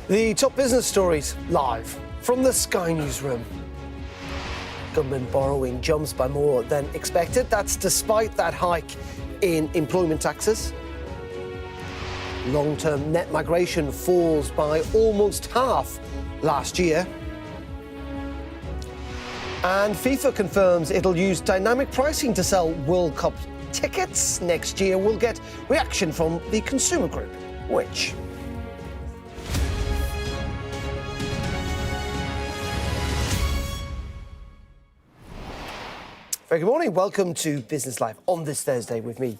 The top business stories live from the Sky Newsroom. Government borrowing jumps by more than expected. That's despite that hike in employment taxes. Long-term net migration falls by almost half last year. And FIFA confirms it'll use dynamic pricing to sell World Cup tickets next year. We'll get reaction from the consumer group, which... Very good morning. Welcome to Business Live on this Thursday with me,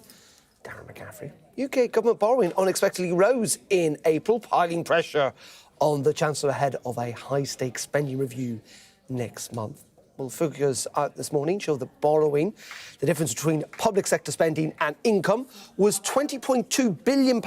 Darren McCaffrey. UK government borrowing unexpectedly rose in April, piling pressure on the Chancellor ahead of a high-stakes spending review next month. Well, figures out this morning show that borrowing, the difference between public sector spending and income, was £20.2 billion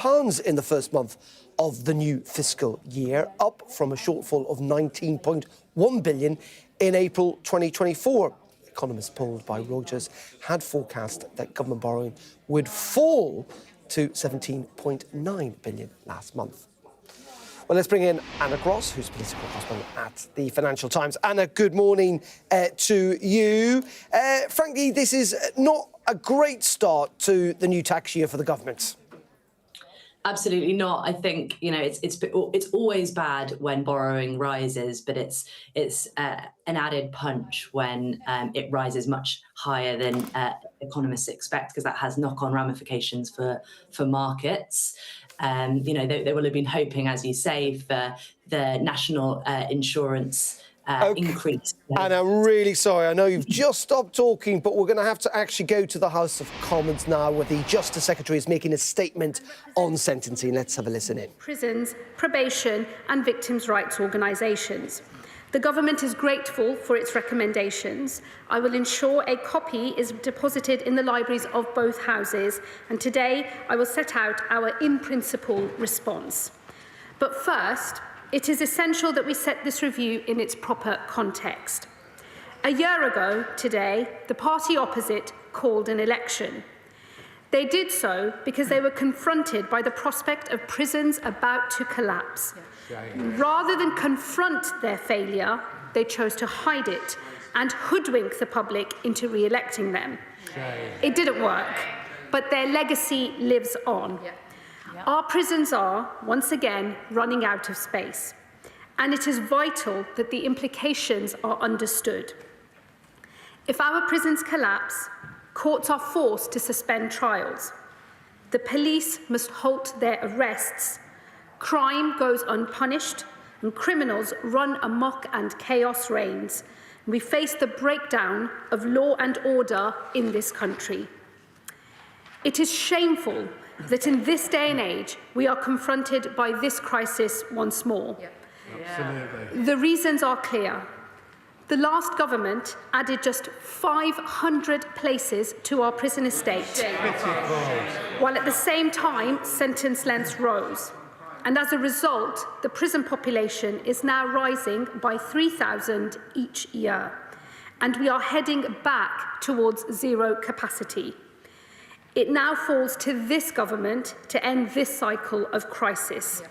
in the first month of the new fiscal year, up from a shortfall of £19.1 billion in April 2024. Economists polled by Reuters had forecast that government borrowing would fall to £17.9 billion last month. Well, let's bring in Anna Gross, who's political correspondent at the Financial Times. Anna, good morning to you. Frankly, this is not a great start to the new tax year for the government. Absolutely not. I think, you know, it's always bad when borrowing rises, but it's an added punch when it rises much higher than economists expect, because that has knock-on ramifications for markets. You know, they will have been hoping, as you say, for the national insurance increase. And I'm really sorry, I know you've just stopped talking, but we're going to have to actually go to the House of Commons now, where the Justice Secretary is making a statement on sentencing. Let's have a listen in. Prisons, probation and victims' rights organisations. The government is grateful for its recommendations. I will ensure a copy is deposited in the libraries of both houses, and today I will set out our in-principle response. But first, it is essential that we set this review in its proper context. A year ago today, the party opposite called an election. They did so because they were confronted by the prospect of prisons about to collapse. Rather than confront their failure, they chose to hide it and hoodwink the public into re-electing them. It didn't work, but their legacy lives on. Our prisons are, once again, running out of space, and it is vital that the implications are understood. If our prisons collapse, courts are forced to suspend trials. The police must halt their arrests. Crime goes unpunished, and criminals run amok and chaos reigns. We face the breakdown of law and order in this country. It is shameful that in this day and age, we are confronted by this crisis once more. Absolutely. The reasons are clear. The last government added just 500 places to our prison estate, while at the same time, sentence lengths rose. And as a result, the prison population is now rising by 3,000 each year. And we are heading back towards zero capacity. It now falls to this government to end this cycle of crisis.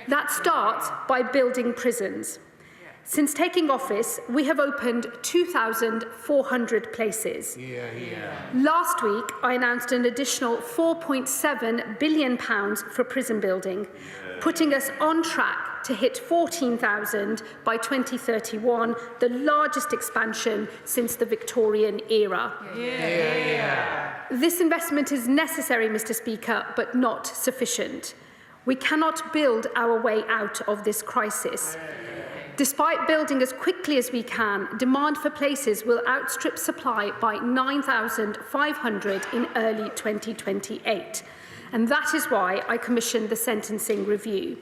That starts by building prisons. Since taking office, we have opened 2,400 places. Last week, I announced an additional £4.7 billion for prison building, putting us on track to hit 14,000 by 2031, the largest expansion since the Victorian era. This investment is necessary, Mr. Speaker, but not sufficient. We cannot build our way out of this crisis. Despite building as quickly as we can, demand for places will outstrip supply by 9,500 in early 2028. And that is why I commissioned the sentencing review.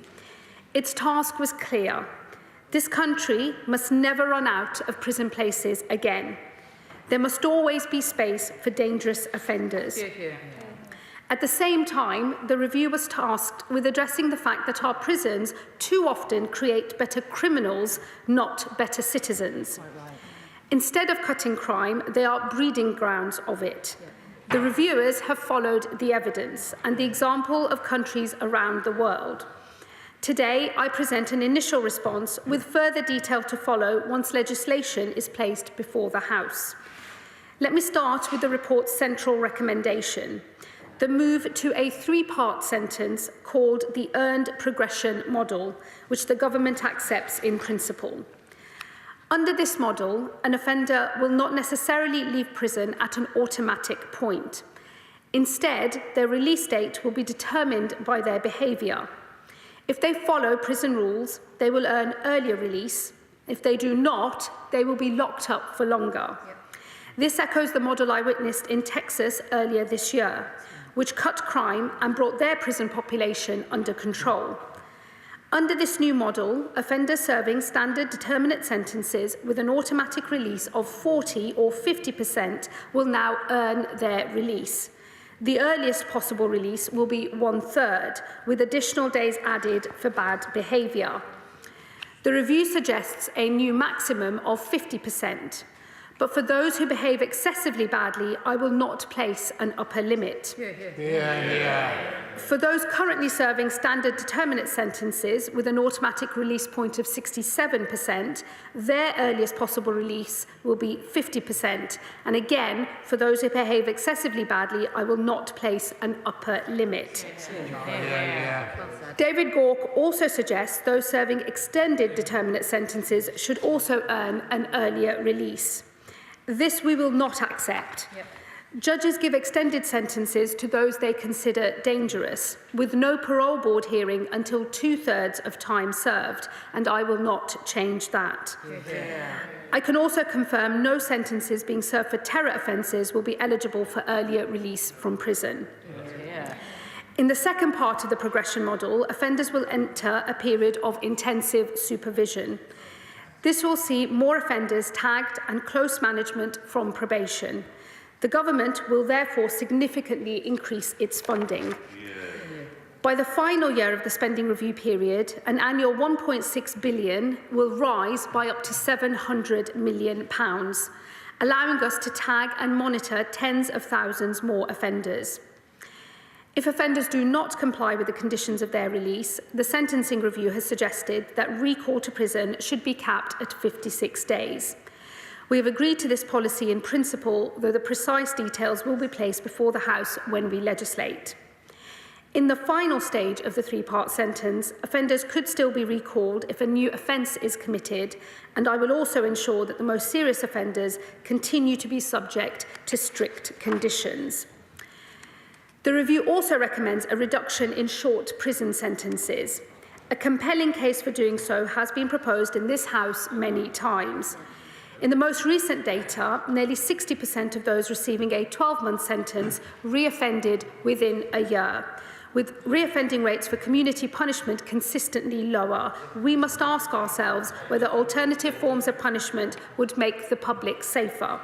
Its task was clear. This country must never run out of prison places again. There must always be space for dangerous offenders. At the same time, the review was tasked with addressing the fact that our prisons too often create better criminals, not better citizens. Instead of cutting crime, they are breeding grounds of it. The reviewers have followed the evidence and the example of countries around the world. Today, I present an initial response with further detail to follow once legislation is placed before the House. Let me start with the report's central recommendation, the move to a three-part sentence called the earned progression model, which the government accepts in principle. Under this model, an offender will not necessarily leave prison at an automatic point. Instead, their release date will be determined by their behaviour. If they follow prison rules, they will earn earlier release. If they do not, they will be locked up for longer. This echoes the model I witnessed in Texas earlier this year, which cut crime and brought their prison population under control. Under this new model, offenders serving standard determinate sentences with an automatic release of 40 or 50% will now earn their release. The earliest possible release will be 1/3, with additional days added for bad behaviour. The review suggests a new maximum of 50%, but for those who behave excessively badly, I will not place an upper limit. For those currently serving standard determinate sentences with an automatic release point of 67%, their earliest possible release will be 50%. And again, for those who behave excessively badly, I will not place an upper limit. David Gork also suggests those serving extended determinate sentences should also earn an earlier release. This we will not accept. Judges give extended sentences to those they consider dangerous, with no parole board hearing until 2/3 of time served, and I will not change that. I can also confirm no sentences being served for terror offences will be eligible for earlier release from prison. In the second part of the progression model, offenders will enter a period of intensive supervision. This will see more offenders tagged and close management from probation. The government will therefore significantly increase its funding. By the final year of the spending review period, an annual £1.6 billion will rise by up to £700 million, allowing us to tag and monitor tens of thousands more offenders. If offenders do not comply with the conditions of their release, the sentencing review has suggested that recall to prison should be capped at 56 days. We have agreed to this policy in principle, though the precise details will be placed before the House when we legislate. In the final stage of the three-part sentence, offenders could still be recalled if a new offence is committed, and I will also ensure that the most serious offenders continue to be subject to strict conditions. The review also recommends a reduction in short prison sentences. A compelling case for doing so has been proposed in this House many times. In the most recent data, nearly 60% of those receiving a 12-month sentence reoffended within a year. With reoffending rates for community punishment consistently lower, we must ask ourselves whether alternative forms of punishment would make the public safer.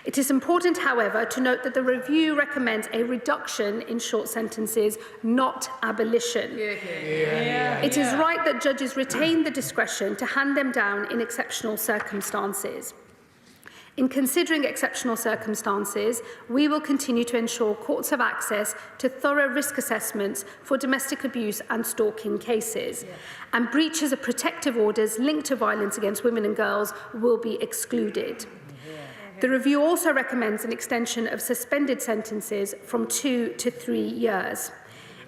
It is important, however, to note that the review recommends a reduction in short sentences, not abolition. It is right that judges retain the discretion to hand them down in exceptional circumstances. In considering exceptional circumstances, we will continue to ensure courts have access to thorough risk assessments for domestic abuse and stalking cases, and breaches of protective orders linked to violence against women and girls will be excluded. The review also recommends an extension of suspended sentences from 2 to 3 years.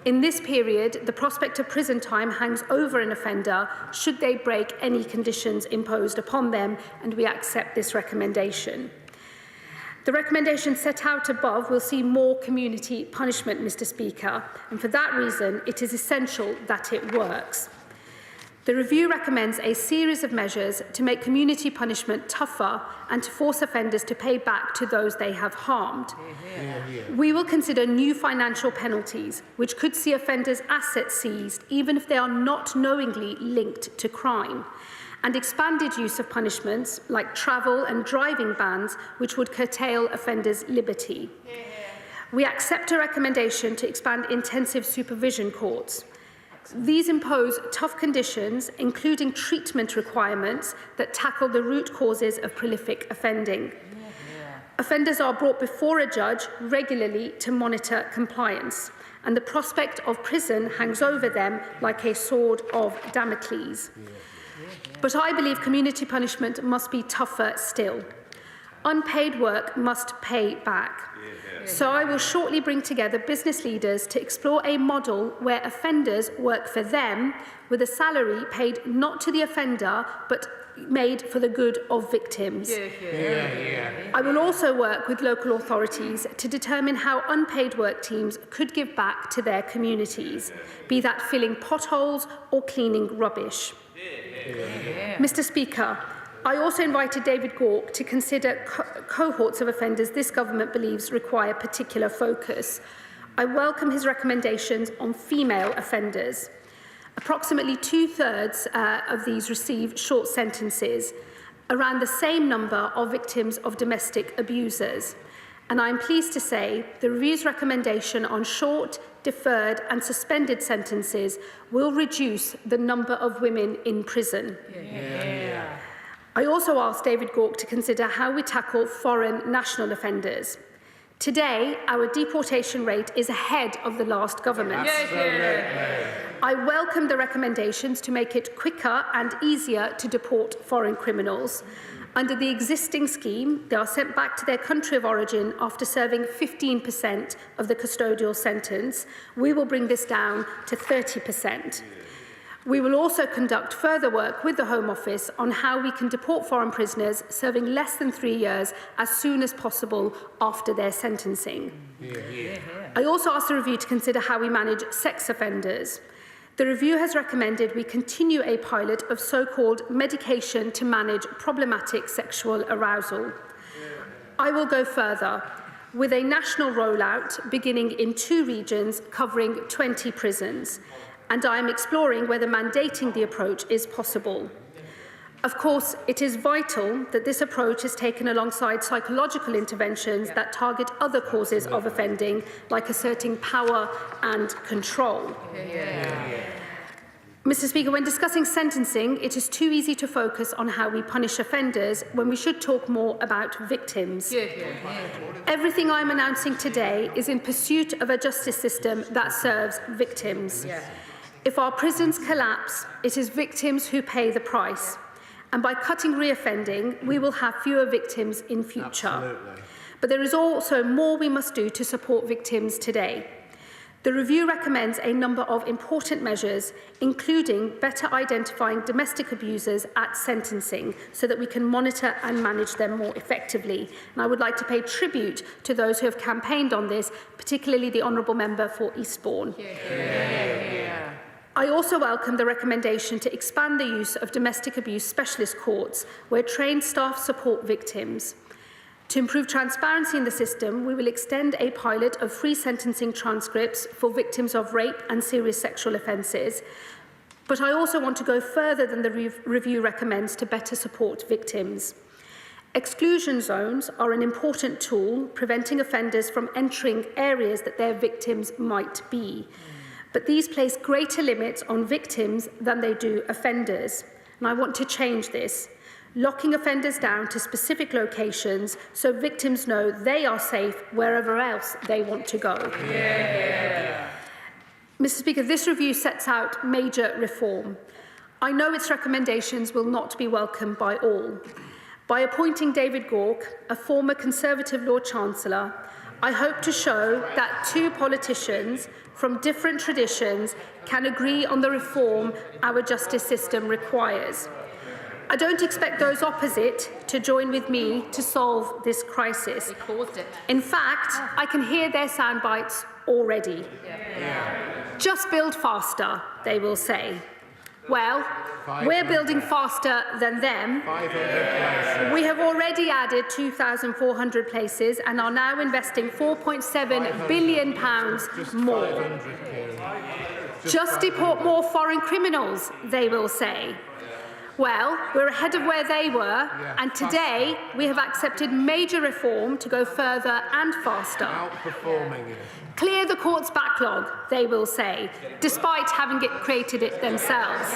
In this period, the prospect of prison time hangs over an offender should they break any conditions imposed upon them, and we accept this recommendation. The recommendation set out above will see more community punishment, Mr. Speaker, and for that reason, it is essential that it works. The review recommends a series of measures to make community punishment tougher and to force offenders to pay back to those they have harmed. We will consider new financial penalties, which could see offenders' assets seized, even if they are not knowingly linked to crime, and expanded use of punishments like travel and driving bans, which would curtail offenders' liberty. We accept a recommendation to expand intensive supervision courts. These impose tough conditions, including treatment requirements that tackle the root causes of prolific offending. Offenders are brought before a judge regularly to monitor compliance, and the prospect of prison hangs over them like a sword of Damocles. But I believe community punishment must be tougher still. Unpaid work must pay back. So I will shortly bring together business leaders to explore a model where offenders work for them with a salary paid not to the offender but made for the good of victims. I will also work with local authorities to determine how unpaid work teams could give back to their communities, be that filling potholes or cleaning rubbish. Mr. Speaker, I also invited David Gauke to consider cohorts of offenders this government believes require particular focus. I welcome his recommendations on female offenders. Approximately 2/3 of these receive short sentences, around the same number of victims of domestic abusers. And I am pleased to say the review's recommendation on short, deferred and suspended sentences will reduce the number of women in prison. I also asked David Gauke to consider how we tackle foreign national offenders. Today, our deportation rate is ahead of the last government. I welcome the recommendations to make it quicker and easier to deport foreign criminals. Under the existing scheme, they are sent back to their country of origin after serving 15% of the custodial sentence. We will bring this down to 30%. We will also conduct further work with the Home Office on how we can deport foreign prisoners serving less than 3 years as soon as possible after their sentencing. I also asked the review to consider how we manage sex offenders. The review has recommended we continue a pilot of so-called medication to manage problematic sexual arousal. I will go further, with a national rollout beginning in 2 regions covering 20 prisons, and I am exploring whether mandating the approach is possible. Of course, it is vital that this approach is taken alongside psychological interventions that target other causes of offending, like asserting power and control. Mr. Speaker, when discussing sentencing, it is too easy to focus on how we punish offenders when we should talk more about victims. Everything I am announcing today is in pursuit of a justice system that serves victims. If our prisons collapse, it is victims who pay the price. And by cutting reoffending, we will have fewer victims in future. But there is also more we must do to support victims today. The review recommends a number of important measures, including better identifying domestic abusers at sentencing so that we can monitor and manage them more effectively. And I would like to pay tribute to those who have campaigned on this, particularly the Honourable Member for Eastbourne. I also welcome the recommendation to expand the use of domestic abuse specialist courts, where trained staff support victims. To improve transparency in the system, we will extend a pilot of free sentencing transcripts for victims of rape and serious sexual offences. But I also want to go further than the review recommends to better support victims. Exclusion zones are an important tool preventing offenders from entering areas that their victims might be. But these place greater limits on victims than they do offenders. And I want to change this, locking offenders down to specific locations so victims know they are safe wherever else they want to go. Mr. Speaker, this review sets out major reform. I know its recommendations will not be welcomed by all. By appointing David Gauke, a former Conservative Lord Chancellor, I hope to show that 2 politicians from different traditions can agree on the reform our justice system requires. I don't expect those opposite to join with me to solve this crisis. In fact, I can hear their sound bites already. Just build faster, they will say. Well, we're building faster than them. We have already added 2,400 places and are now investing £4.7 billion more. Just deport more foreign criminals, they will say. Well, we're ahead of where they were, and today we have accepted major reform to go further and faster. Outperforming it. Clear the court's backlog, they will say, despite having created it themselves.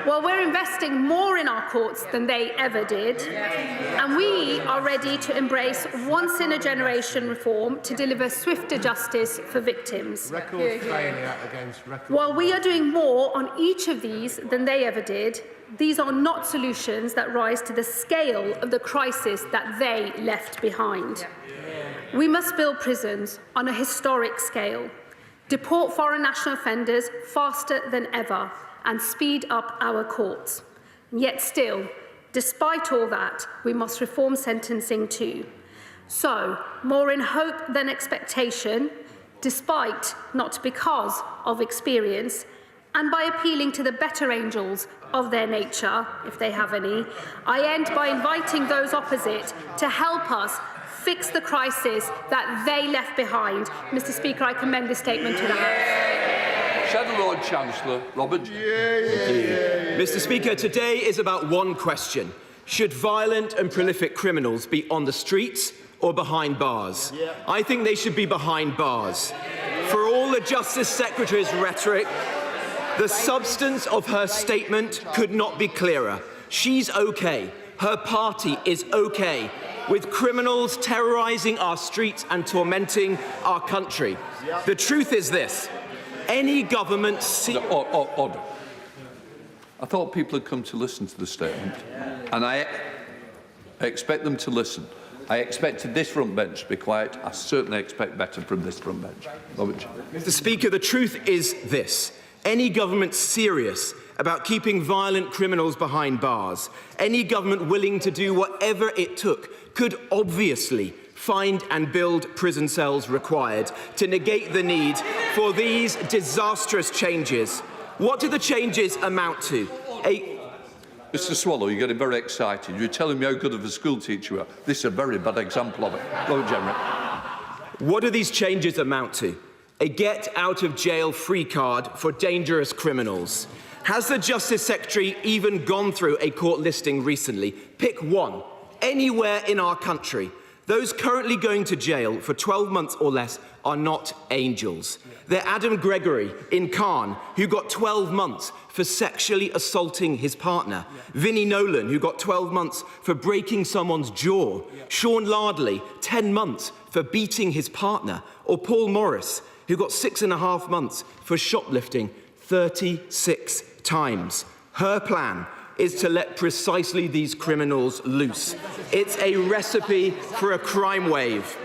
Well, we're investing more in our courts than they ever did, and we are ready to embrace once-in-a-generation reform to deliver swifter justice for victims. Record failure against record. While we are doing more on each of these than they ever did, these are not solutions that rise to the scale of the crisis that they left behind. We must build prisons on a historic scale, deport foreign national offenders faster than ever, and speed up our courts. Yet still, despite all that, we must reform sentencing too. So, more in hope than expectation, despite, not because of experience, and by appealing to the better angels of their nature, if they have any, I end by inviting those opposite to help us fix the crisis that they left behind. Mr. Speaker, I commend this statement to the House. Shadow Lord Chancellor Robert. Mr. Speaker, today is about one question. Should violent and prolific criminals be on the streets or behind bars? I think they should be behind bars. For all the Justice Secretary's rhetoric, the substance of her statement could not be clearer. She's okay. Her party is okay with criminals terrorising our streets and tormenting our country. The truth is this. Any government... Order. I thought people had come to listen to the statement, and I expect them to listen. I expected this front bench to be quiet. I certainly expect better from this front bench. Robert. Mr. Speaker, the truth is this. Any government serious about keeping violent criminals behind bars, any government willing to do whatever it took, could obviously find and build prison cells required to negate the need for these disastrous changes. What do the changes amount to? Mr. Swallow, you're getting very excited. You're telling me how good of a school teacher you are. This is a very bad example of it. Robert Jenrick. What do these changes amount to? A get-out-of-jail-free card for dangerous criminals. Has the Justice Secretary even gone through a court listing recently? Pick one, anywhere in our country. Those currently going to jail for 12 months or less are not angels. They're Adam Gregory in Caen, who got 12 months for sexually assaulting his partner. Vinnie Nolan, who got 12 months for breaking someone's jaw. Sean Lardley, 10 months for beating his partner. Or Paul Morris, who got 6.5 months for shoplifting 36 times. Her plan is to let precisely these criminals loose. It's a recipe for a crime wave.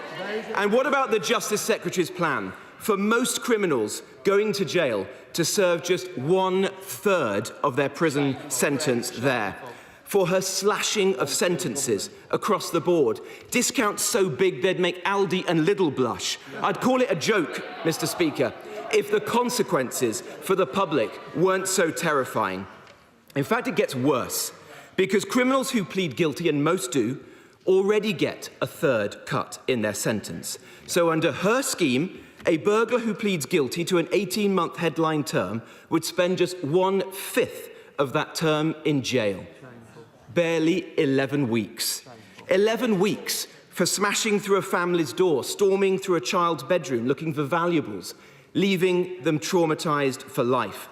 And what about the Justice Secretary's plan for most criminals going to jail to serve just 1/3 of their prison sentence there? For her slashing of sentences across the board, discounts so big they'd make Aldi and Lidl blush. I'd call it a joke, Mr. Speaker, if the consequences for the public weren't so terrifying. In fact, it gets worse, because criminals who plead guilty, and most do, already get a 1/3 cut in their sentence. So under her scheme, a burglar who pleads guilty to an 18-month headline term would spend just 1/5 of that term in jail. Barely 11 weeks. 11 weeks for smashing through a family's door, storming through a child's bedroom, looking for valuables, leaving them traumatised for life.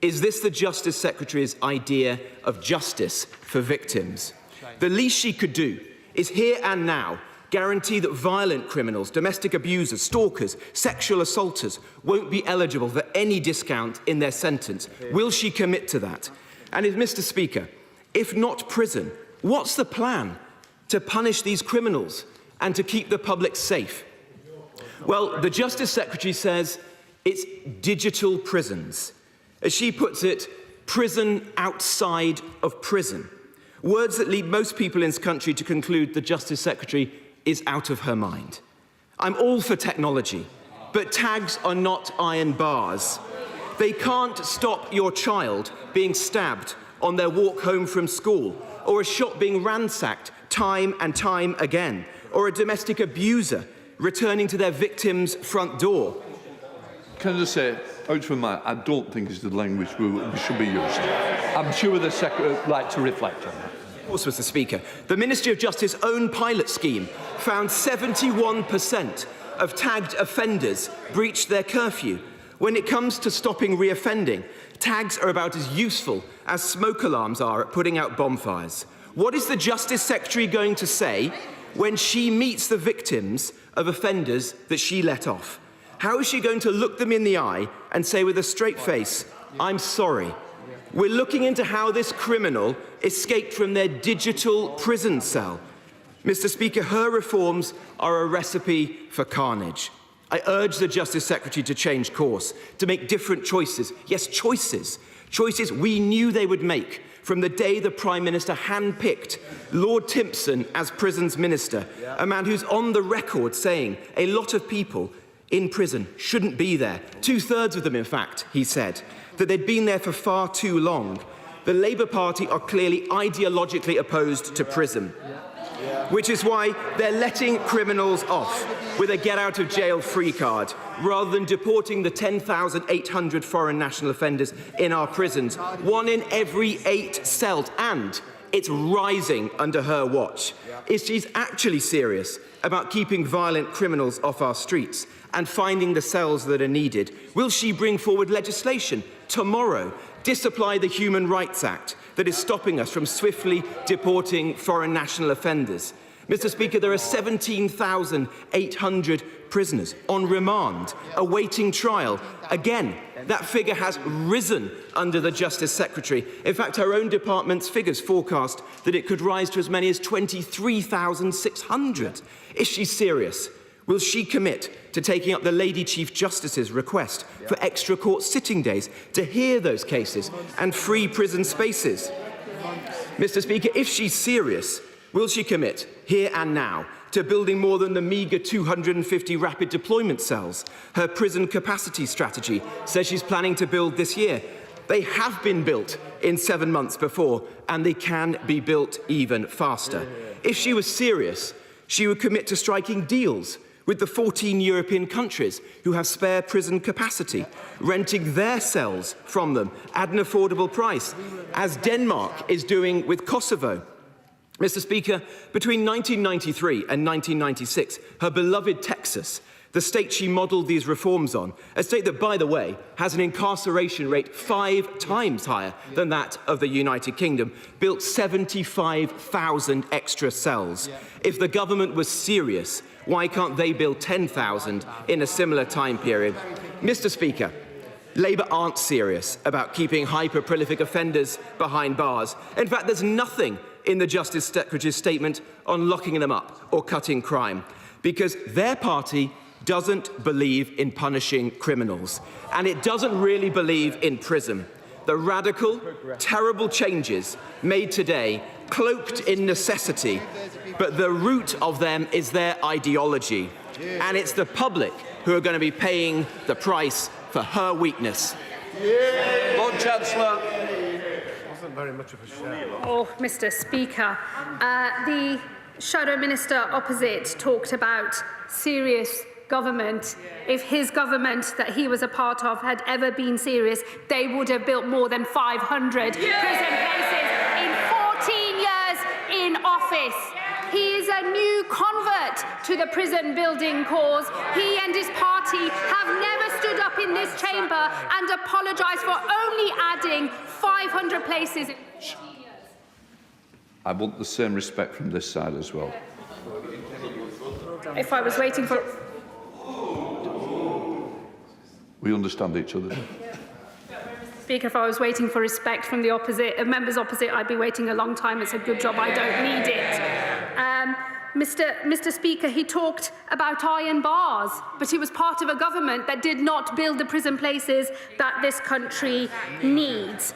Is this the Justice Secretary's idea of justice for victims? The least she could do is here and now guarantee that violent criminals, domestic abusers, stalkers, sexual assaulters won't be eligible for any discount in their sentence. Will she commit to that? And Mr. Speaker, if not prison, what's the plan to punish these criminals and to keep the public safe? Well, the Justice Secretary says it's digital prisons. As she puts it, prison outside of prison. Words that lead most people in this country to conclude the Justice Secretary is out of her mind. I'm all for technology, but tags are not iron bars. They can't stop your child being stabbed on their walk home from school, or a shop being ransacked time and time again, or a domestic abuser returning to their victim's front door. Can I just say, out from my, I don't think is the language we should be using. I'm sure the Secretary would like to reflect on that. Of course, Mr. Speaker. The Ministry of Justice's own pilot scheme found 71% of tagged offenders breached their curfew. When it comes to stopping reoffending, tags are about as useful as smoke alarms are at putting out bonfires. What is the Justice Secretary going to say when she meets the victims of offenders that she let off? How is she going to look them in the eye and say with a straight face, "I'm sorry"? We're looking into how this criminal escaped from their digital prison cell. Mr. Speaker, her reforms are a recipe for carnage. I urge the Justice Secretary to change course, to make different choices. Yes, choices. Choices we knew they would make from the day the Prime Minister handpicked Lord Timpson as Prisons Minister, a man who's on the record saying a lot of people in prison shouldn't be there. 2/3 of them, in fact, he said, that they'd been there for far too long. The Labour Party are clearly ideologically opposed to prison, which is why they're letting criminals off with a get-out-of-jail-free card, rather than deporting the 10,800 foreign national offenders in our prisons, 1 in every 8 cells, and it's rising under her watch. If she's actually serious about keeping violent criminals off our streets and finding the cells that are needed, will she bring forward legislation tomorrow, disapply the Human Rights Act that is stopping us from swiftly deporting foreign national offenders? Mr. Speaker, there are 17,800 prisoners on remand, awaiting trial. Again, that figure has risen under the Justice Secretary. In fact, her own department's figures forecast that it could rise to as many as 23,600. Is she serious? Will she commit to taking up the Lady Chief Justice's request for extra court sitting days to hear those cases and free prison spaces? Mr. Speaker, if she's serious, will she commit, here and now, to building more than the meagre 250 rapid deployment cells her prison capacity strategy says she's planning to build this year? They have been built in 7 months before, and they can be built even faster. If she was serious, she would commit to striking deals with the 14 European countries who have spare prison capacity, renting their cells from them at an affordable price, as Denmark is doing with Kosovo. Mr. Speaker, between 1993 and 1996, her beloved Texas, the state she modelled these reforms on, a state that, by the way, has an incarceration rate 5 times higher than that of the United Kingdom, built 75,000 extra cells. If the government was serious, why can't they build 10,000 in a similar time period? Mr. Speaker, Labour aren't serious about keeping hyper-prolific offenders behind bars. In fact, there's nothing in the Justice Secretary's statement on locking them up or cutting crime, because their party doesn't believe in punishing criminals, and it doesn't really believe in prison. The radical, terrible changes made today, cloaked in necessity, but the root of them is their ideology, and it's the public who are going to be paying the price for her weakness. Lord Chancellor. Wasn't very much of a shout. Oh, Mr. Speaker, the Shadow Minister opposite talked about serious government. If his government that he was a part of had ever been serious, they would have built more than 500 prison places in 14 years in office. He is a new convert to the prison building cause. He and his party have never stood up in this chamber and apologised for only adding 500 places in 14 years. I want the same respect from this side as well. If I was waiting for... We understand each other. Speaker, if I was waiting for respect from the members opposite, I'd be waiting a long time. It's a good job I don't need it. Mr. Speaker, he talked about iron bars, but he was part of a government that did not build the prison places that this country needs.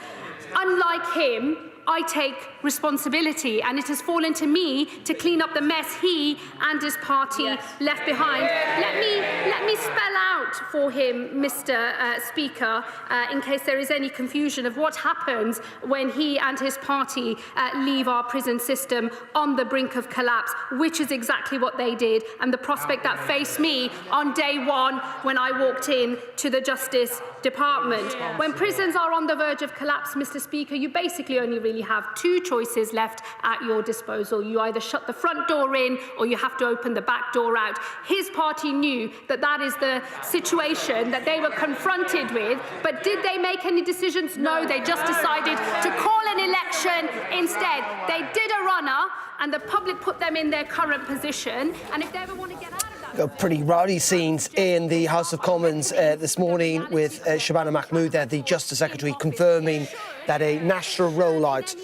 Unlike him, I take responsibility, and it has fallen to me to clean up the mess he and his party left behind. Let me spell out out for him, Mr. Speaker, in case there is any confusion of what happens when he and his party leave our prison system on the brink of collapse, which is exactly what they did, and the prospect that faced me on day one when I walked in to the Justice Department. When prisons are on the verge of collapse, Mr. Speaker, you basically only really have two choices left at your disposal. You either shut the front door in or you have to open the back door out. His party knew that that is the situation that they were confronted with, but did they make any decisions? No, they just decided to call an election instead. They did a runner and the public put them in their current position, and if they ever want to get out of that... Pretty rowdy scenes in the House of Commons this morning with Shabana Mahmood there, the Justice Secretary, confirming that a national rollout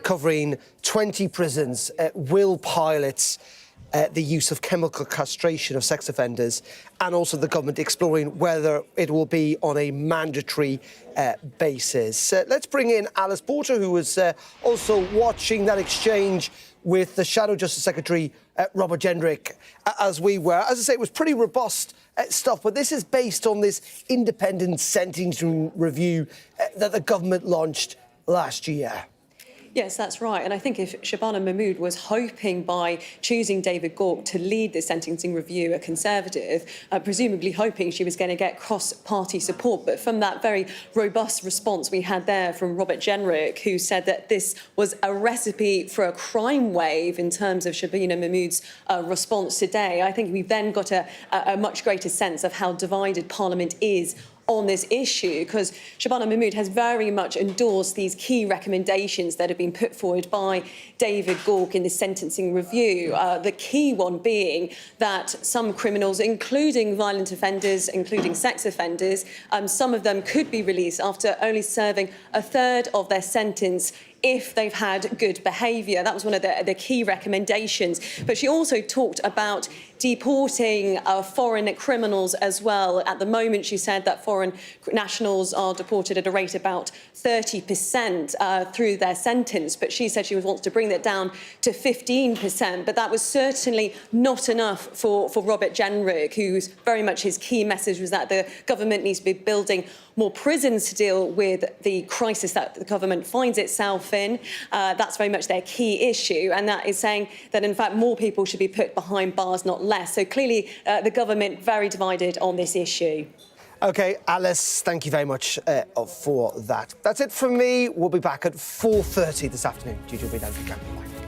covering 20 prisons will pilot the use of chemical castration of sex offenders, and also the government exploring whether it will be on a mandatory basis. Let's bring in Alice Porter, who was also watching that exchange with the Shadow Justice Secretary, Robert Jenrick, as we were. As I say, it was pretty robust stuff, but this is based on this independent sentencing review that the government launched last year. Yes, that's right. And I think if Shabana Mahmood was hoping by choosing David Gauke to lead the sentencing review, a Conservative, presumably hoping she was going to get cross-party support. But from that very robust response we had there from Robert Jenrick, who said that this was a recipe for a crime wave in terms of Shabana Mahmood's response today, I think we've then got a much greater sense of how divided Parliament is on this issue, because Shabana Mahmood has very much endorsed these key recommendations that have been put forward by David Gauke in the sentencing review. The key one being that some criminals, including violent offenders, including sex offenders, some of them could be released after only serving a third of their sentence if they've had good behaviour. That was one of the key recommendations. But she also talked about deporting foreign criminals as well. At the moment, she said that foreign nationals are deported at a rate about 30% through their sentence. But she said she wants to bring that down to 15%. But that was certainly not enough for Robert Jenrick, who's very much his key message was that the government needs to be building more prisons to deal with the crisis that the government finds itself in. That's very much their key issue, and that is saying that, in fact, more people should be put behind bars, not less. So clearly, the government very divided on this issue. OK, Alice, thank you very much for that. That's it from me. We'll be back at 4:30 this afternoon. Gigi will be down for Bye.